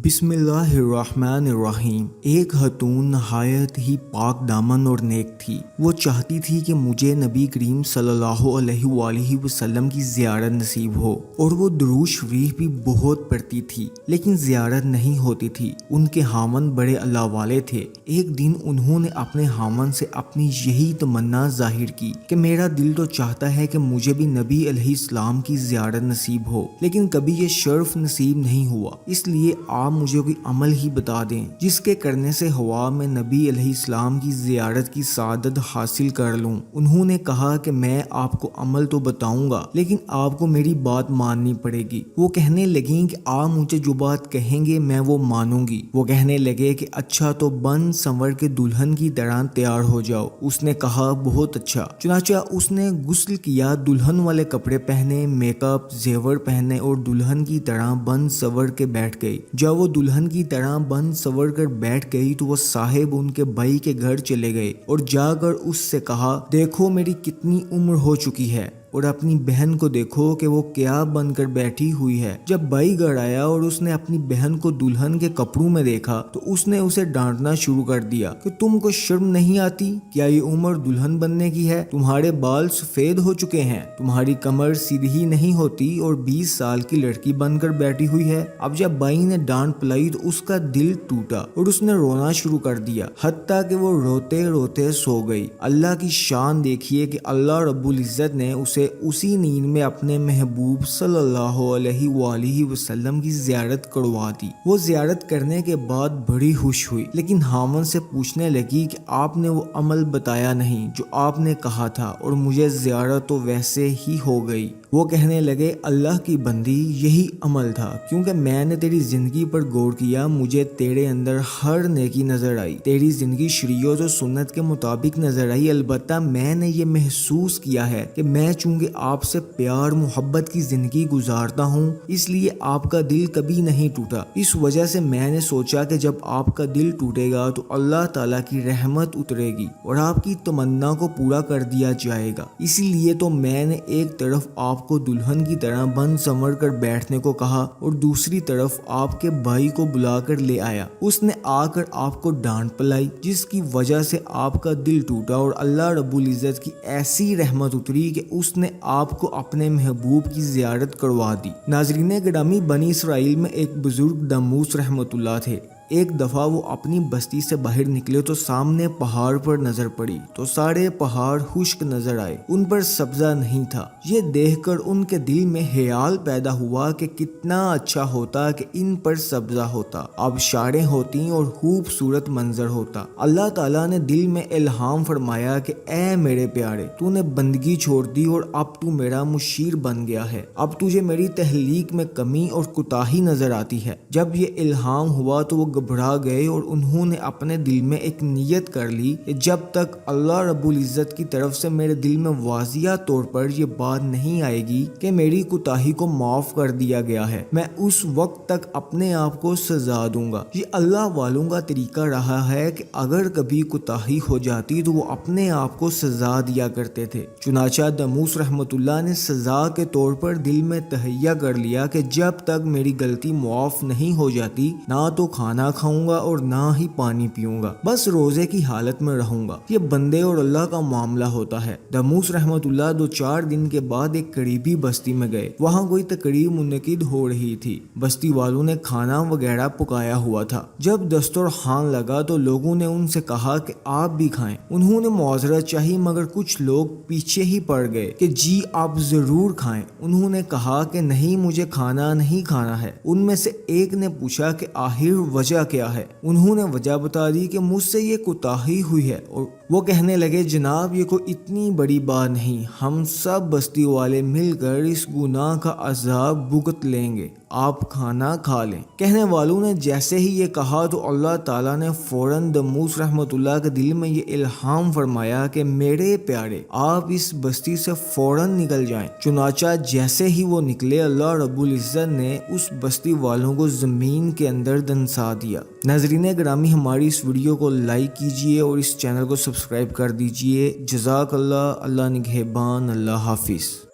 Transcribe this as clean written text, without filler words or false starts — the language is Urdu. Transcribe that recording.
بسم اللہ الرحمن الرحیم۔ ایک خاتون نہایت ہی پاک دامن اور نیک تھی۔ وہ چاہتی تھی کہ مجھے نبی کریم صلی اللہ علیہ وآلہ وسلم کی زیارت نصیب ہو، اور وہ درود شریف بھی بہت پڑھتی تھی، لیکن زیارت نہیں ہوتی تھی۔ ان کے خاوند بڑے اللہ والے تھے۔ ایک دن انہوں نے اپنے خاوند سے اپنی یہی تمنا ظاہر کی کہ میرا دل تو چاہتا ہے کہ مجھے بھی نبی علیہ السلام کی زیارت نصیب ہو، لیکن کبھی یہ شرف نصیب نہیں ہوا، اس لیے آپ مجھے کوئی عمل ہی بتا دیں جس کے کرنے سے ہوا میں نبی علیہ السلام کی زیارت کی سعادت حاصل کر لوں۔ انہوں نے کہا کہ میں آپ کو عمل تو بتاؤں گا، لیکن آپ کو میری بات ماننی پڑے گی۔ وہ کہنے لگیں کہ آپ مجھے جو بات کہیں گے میں وہ مانوں گی۔ وہ کہنے لگے کہ اچھا تو بن سنور کے دلہن کی طرح تیار ہو جاؤ۔ اس نے کہا بہت اچھا۔ چنانچہ اس نے غسل کیا، دلہن والے کپڑے پہنے، میک اپ زیور پہنے اور دلہن کی طرح بن سنور کے بیٹھ گئی۔ جب وہ دلہن کی طرح بن سنور کر بیٹھ گئی تو وہ صاحب ان کے بھائی کے گھر چلے گئے اور جا کر اس سے کہا، دیکھو میری کتنی عمر ہو چکی ہے، اور اپنی بہن کو دیکھو کہ وہ کیا بن کر بیٹھی ہوئی ہے۔ جب بھائی گھر آیا اور اس نے اپنی بہن کو دلہن کے کپڑوں میں دیکھا تو اس نے اسے ڈانٹنا شروع کر دیا کہ تم کو شرم نہیں آتی؟ کیا یہ عمر دلہن بننے کی ہے؟ تمہارے بال سفید ہو چکے ہیں، تمہاری کمر سیدھی نہیں ہوتی اور 20 سال کی لڑکی بن کر بیٹھی ہوئی ہے۔ اب جب بھائی نے ڈانٹ پلائی تو اس کا دل ٹوٹا اور اس نے رونا شروع کر دیا، حتیٰ کہ وہ روتے روتے سو گئی۔ اللہ کی شان دیکھیے کہ اللہ رب العزت نے اسے اسی نیند میں اپنے محبوب صلی اللہ علیہ وآلہ وسلم کی زیارت کروا دی۔ وہ زیارت کرنے کے بعد بڑی خوش ہوئی، لیکن خاوند سے پوچھنے لگی کہ آپ نے وہ عمل بتایا نہیں جو آپ نے کہا تھا، اور مجھے زیارت تو ویسے ہی ہو گئی۔ وہ کہنے لگے، اللہ کی بندی یہی عمل تھا، کیونکہ میں نے تیری زندگی پر غور کیا، مجھے تیرے اندر ہر نیکی نظر آئی، تیری زندگی شریعت و سنت کے مطابق نظر آئی۔ البتہ میں نے یہ محسوس کیا ہے کہ میں چونکہ آپ سے پیار محبت کی زندگی گزارتا ہوں، اس لیے آپ کا دل کبھی نہیں ٹوٹا۔ اس وجہ سے میں نے سوچا کہ جب آپ کا دل ٹوٹے گا تو اللہ تعالیٰ کی رحمت اترے گی اور آپ کی تمنا کو پورا کر دیا جائے گا۔ اسی لیے تو میں نے ایک طرف آپ کو دلہن کی طرح بن سنور کر بیٹھنے کو کہا اور دوسری طرف آپ کے بھائی کو بلا کر لے آیا۔ اس نے آ کر آپ کو ڈانٹ پلائی، جس کی وجہ سے آپ کا دل ٹوٹا اور اللہ رب العزت کی ایسی رحمت اتری کہ اس نے آپ کو اپنے محبوب کی زیارت کروا دی۔ ناظرین گرامی، بنی اسرائیل میں ایک بزرگ دموس رحمۃ اللہ تھے۔ ایک دفعہ وہ اپنی بستی سے باہر نکلے تو سامنے پہاڑ پر نظر پڑی تو سارے پہاڑ خشک نظر آئے، ان پر سبزہ نہیں تھا۔ یہ دیکھ کر ان کے دل میں خیال پیدا ہوا کہ کتنا اچھا ہوتا کہ ان پر سبزہ ہوتا، آبشاریں ہوتی اور خوبصورت منظر ہوتا۔ اللہ تعالیٰ نے دل میں الہام فرمایا کہ اے میرے پیارے، تو نے بندگی چھوڑ دی اور اب تو میرا مشیر بن گیا ہے، اب تجھے میری تخلیق میں کمی اور کوتاہی نظر آتی ہے۔ جب یہ الہام ہوا تو وہ گھبرا گئے اور انہوں نے اپنے دل میں ایک نیت کر لی کہ جب تک اللہ رب العزت کی طرف سے میرے دل میں واضح طور پر یہ بات نہیں آئے گی کہ میری کوتاہی کو معاف کر دیا گیا ہے، میں اس وقت تک اپنے آپ کو سزا دوں گا۔ یہ اللہ والوں کا طریقہ رہا ہے کہ اگر کبھی کوتاہی ہو جاتی تو وہ اپنے آپ کو سزا دیا کرتے تھے۔ چنانچہ دموس رحمۃ اللہ نے سزا کے طور پر دل میں تہیہ کر لیا کہ جب تک میری غلطی معاف نہیں ہو جاتی، نہ تو کھانا کھاؤں گا اور نہ ہی پانی پیوں گا، بس روزے کی حالت میں رہوں گا۔ یہ بندے اور اللہ کا معاملہ ہوتا ہے۔ دموس رحمۃ اللہ 2-4 دن کے بعد ایک قریبی بستی میں گئے۔ وہاں کوئی تقریب منعقد ہو رہی تھی۔ بستی والوں نے کھانا وغیرہ پکایا ہوا تھا۔ جب دسترخوان لگا تو لوگوں نے ان سے کہا کہ آپ بھی کھائیں۔ انہوں نے معذرت چاہی، مگر کچھ لوگ پیچھے ہی پڑ گئے کہ جی آپ ضرور کھائیں۔ انہوں نے کہا کہ نہیں، مجھے کھانا نہیں کھانا ہے۔ ان میں سے ایک نے پوچھا کہ آخر وجہ کیا ہے؟ انہوں نے وجہ بتا دی کہ مجھ سے یہ کوتاہی ہوئی ہے، اور وہ کہنے لگے جناب یہ کوئی اتنی بڑی بات نہیں، ہم سب بستی والے مل کر اس گناہ کا عذاب بھگت لیں گے، آپ کھانا کھا لیں۔ کہنے والوں نے جیسے ہی یہ کہا تو اللہ تعالیٰ نے فوراً دموس رحمۃ اللہ کے دل میں یہ الہام فرمایا کہ میرے پیارے آپ اس بستی سے فوراً نکل جائیں۔ چنانچہ جیسے ہی وہ نکلے، اللہ رب العزت نے اس بستی والوں کو زمین کے اندر دنسا دیا۔ ناظرین گرامی، ہماری اس ویڈیو کو لائک کیجئے اور اس چینل کو سبسکرائب کر دیجئے۔ جزاک اللہ، اللہ نگہبان، اللہ حافظ۔